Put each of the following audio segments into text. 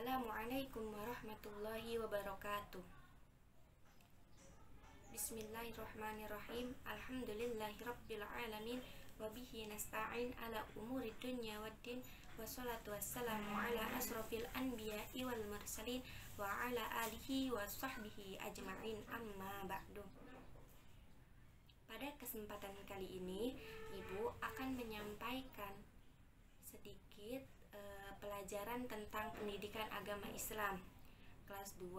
Assalamualaikum warahmatullahi wabarakatuh. Bismillahirrahmanirrahim. Alhamdulillahirabbil alamin wa bihi nasta'in ala umuri dunya waddin. Wassalatu wassalamu ala asrofil anbiya'i wal mursalin wa ala alihi wa sahbihi ajma'in, amma ba'du. Pada kesempatan kali ini, Ibu akan menyampaikan sedikit pelajaran tentang pendidikan agama Islam kelas 2,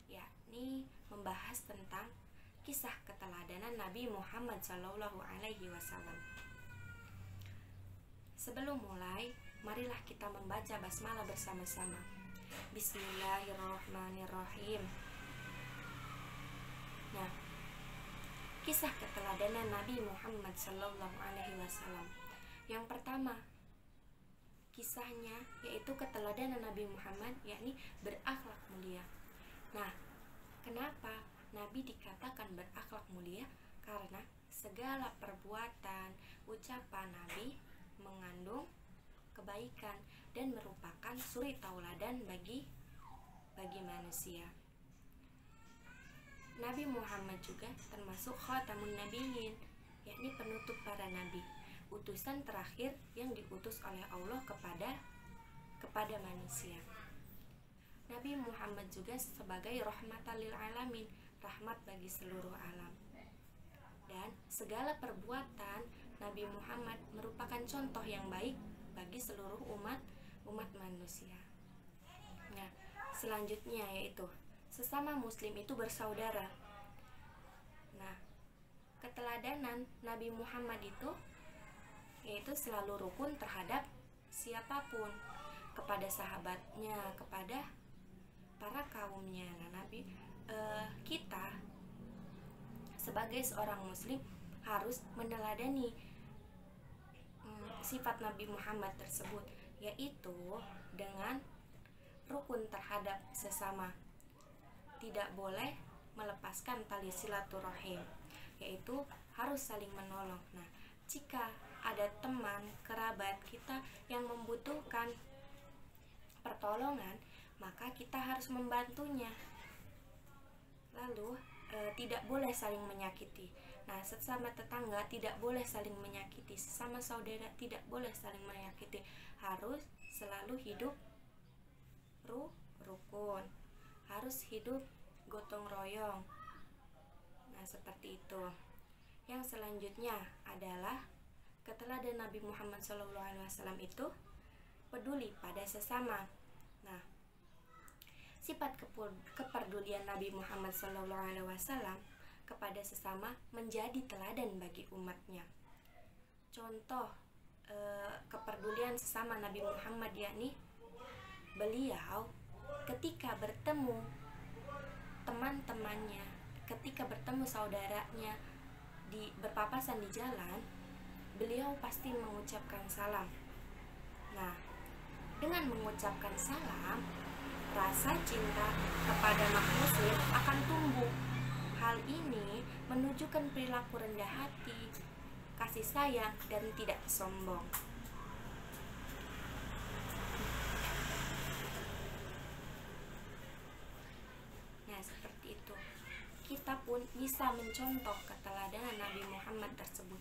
yakni membahas tentang kisah keteladanan Nabi Muhammad SAW. Sebelum mulai, marilah kita membaca basmalah bersama-sama. Bismillahirrahmanirrahim. Nah, kisah keteladanan Nabi Muhammad SAW. Yang pertama, kisahnya yaitu keteladanan Nabi Muhammad, yakni berakhlak mulia. Nah, kenapa Nabi dikatakan berakhlak mulia? Karena segala perbuatan, ucapan Nabi mengandung kebaikan dan merupakan suri tauladan bagi manusia. Nabi Muhammad juga termasuk khatamun nabiyyin, yakni penutup para nabi, utusan terakhir yang diutus oleh Allah kepada manusia. Nabi Muhammad juga sebagai rahmatan lil alamin, rahmat bagi seluruh alam. Dan segala perbuatan Nabi Muhammad merupakan contoh yang baik bagi seluruh umat manusia. Nah, selanjutnya yaitu sesama muslim itu bersaudara. Nah, keteladanan Nabi Muhammad itu yaitu selalu rukun terhadap siapapun, kepada sahabatnya, kepada para kaumnya. Nah, kita sebagai seorang muslim harus meneladani sifat Nabi Muhammad tersebut, yaitu dengan rukun terhadap sesama, tidak boleh melepaskan tali silaturahim, yaitu harus saling menolong. Nah, jika ada teman, kerabat kita yang membutuhkan pertolongan, maka kita harus membantunya. Lalu tidak boleh saling menyakiti. Nah, sesama tetangga tidak boleh saling menyakiti, sesama saudara tidak boleh saling menyakiti. Harus selalu hidup rukun, harus hidup gotong royong. Nah, seperti itu. Yang selanjutnya adalah keteladanan Nabi Muhammad SAW itu peduli pada sesama. Nah, sifat kepedulian Nabi Muhammad SAW kepada sesama menjadi teladan bagi umatnya. Contoh kepedulian sesama Nabi Muhammad, yakni beliau ketika bertemu teman-temannya, ketika bertemu saudaranya berpapasan di jalan, beliau pasti mengucapkan salam. Nah, dengan mengucapkan salam, rasa cinta kepada makhluk muslim akan tumbuh. Hal ini menunjukkan perilaku rendah hati, kasih sayang, dan tidak sombong. Nah, seperti itu. Kita pun bisa mencontoh keteladanan Nabi Muhammad tersebut.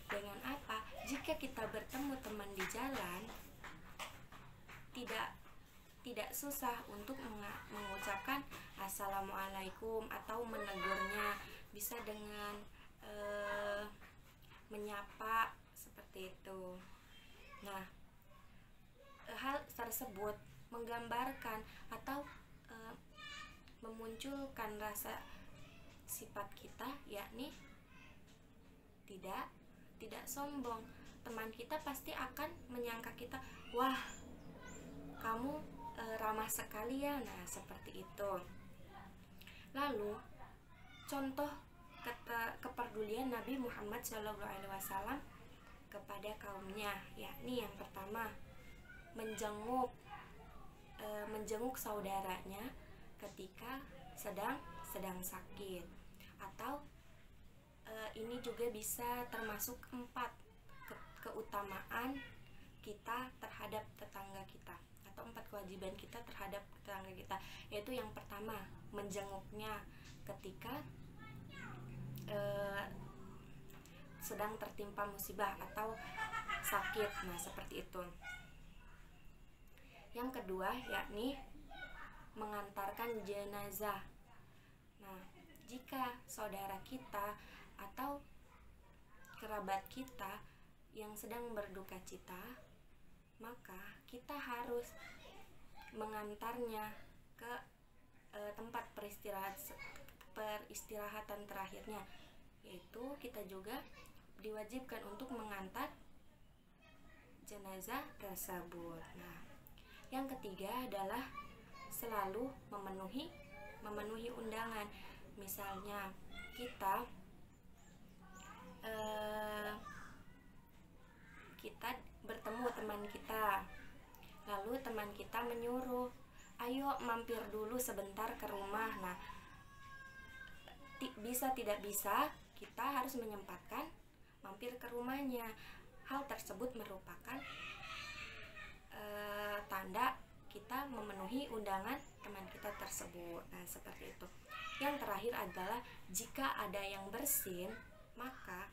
Dengan apa? Jika kita bertemu teman di jalan, tidak susah untuk mengucapkan assalamualaikum atau menegurnya, bisa dengan menyapa seperti itu. Nah, hal tersebut menggambarkan atau memunculkan rasa sifat kita, yakni tidak sombong. Teman kita pasti akan menyangka kita, wah, kamu ramah sekali ya. Nah, seperti itu. Lalu contoh kepedulian Nabi Muhammad SAW kepada kaumnya, yakni yang pertama, menjenguk saudaranya ketika sedang sakit. Atau ini juga bisa termasuk 4 keutamaan kita terhadap tetangga kita atau 4 kewajiban kita terhadap tetangga kita, yaitu yang pertama, menjenguknya ketika sedang tertimpa musibah atau sakit. Nah, seperti itu. Yang kedua, yakni mengantarkan jenazah. Nah, jika saudara kita atau kerabat kita yang sedang berduka cita, maka kita harus mengantarnya ke tempat peristirahatan terakhirnya, yaitu kita juga diwajibkan untuk mengantar jenazah tersebut. Nah, yang ketiga adalah selalu memenuhi undangan. Misalnya kita bertemu teman kita, lalu teman kita menyuruh, ayo mampir dulu sebentar ke rumah. Nah, bisa tidak bisa kita harus menyempatkan mampir ke rumahnya. Hal tersebut merupakan tanda kita memenuhi undangan teman kita tersebut. Nah, seperti itu. Yang terakhir adalah jika ada yang bersin, maka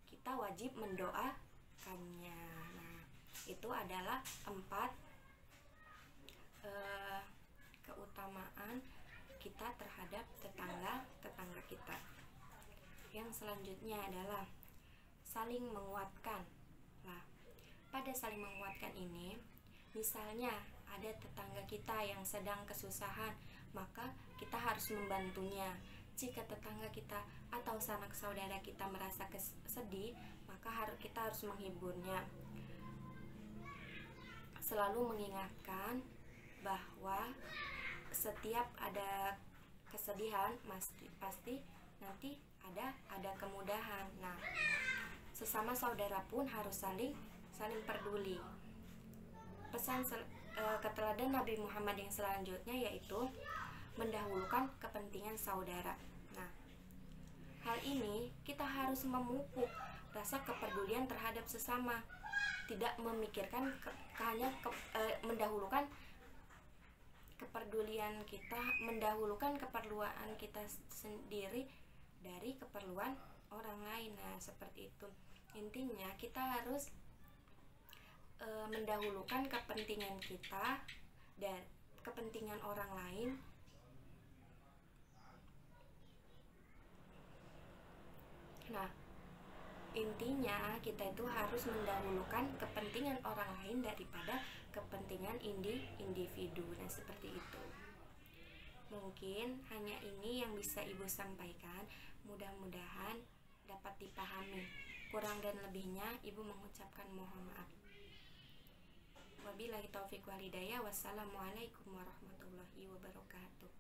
kita wajib mendoakannya. Nah, itu adalah 4 keutamaan kita terhadap tetangga kita. Yang selanjutnya adalah saling menguatkan. Nah, pada saling menguatkan ini, misalnya ada tetangga kita yang sedang kesusahan, maka kita harus membantunya. Jika tetangga kita atau sanak saudara kita merasa sedih, maka kita harus menghiburnya. Selalu mengingatkan bahwa setiap ada kesedihan pasti nanti ada kemudahan. Nah, sesama saudara pun harus saling peduli. Pesan keteladanan Nabi Muhammad yang selanjutnya yaitu mendahulukan kepentingan saudara. Nah, hal ini kita harus memupuk rasa kepedulian terhadap sesama, tidak memikirkan hanya mendahulukan kepedulian kita, mendahulukan keperluan kita sendiri dari keperluan orang lain. Nah, seperti itu. Intinya kita harus mendahulukan kepentingan kita dan kepentingan orang lain. Nah, intinya kita itu harus mendahulukan kepentingan orang lain daripada kepentingan individu. Nah, seperti itu. Mungkin hanya ini yang bisa Ibu sampaikan. Mudah-mudahan dapat dipahami. Kurang dan lebihnya Ibu mengucapkan mohon maaf. Wabillahi taufiq wal hidayah. Wassalamualaikum warahmatullahi wabarakatuh.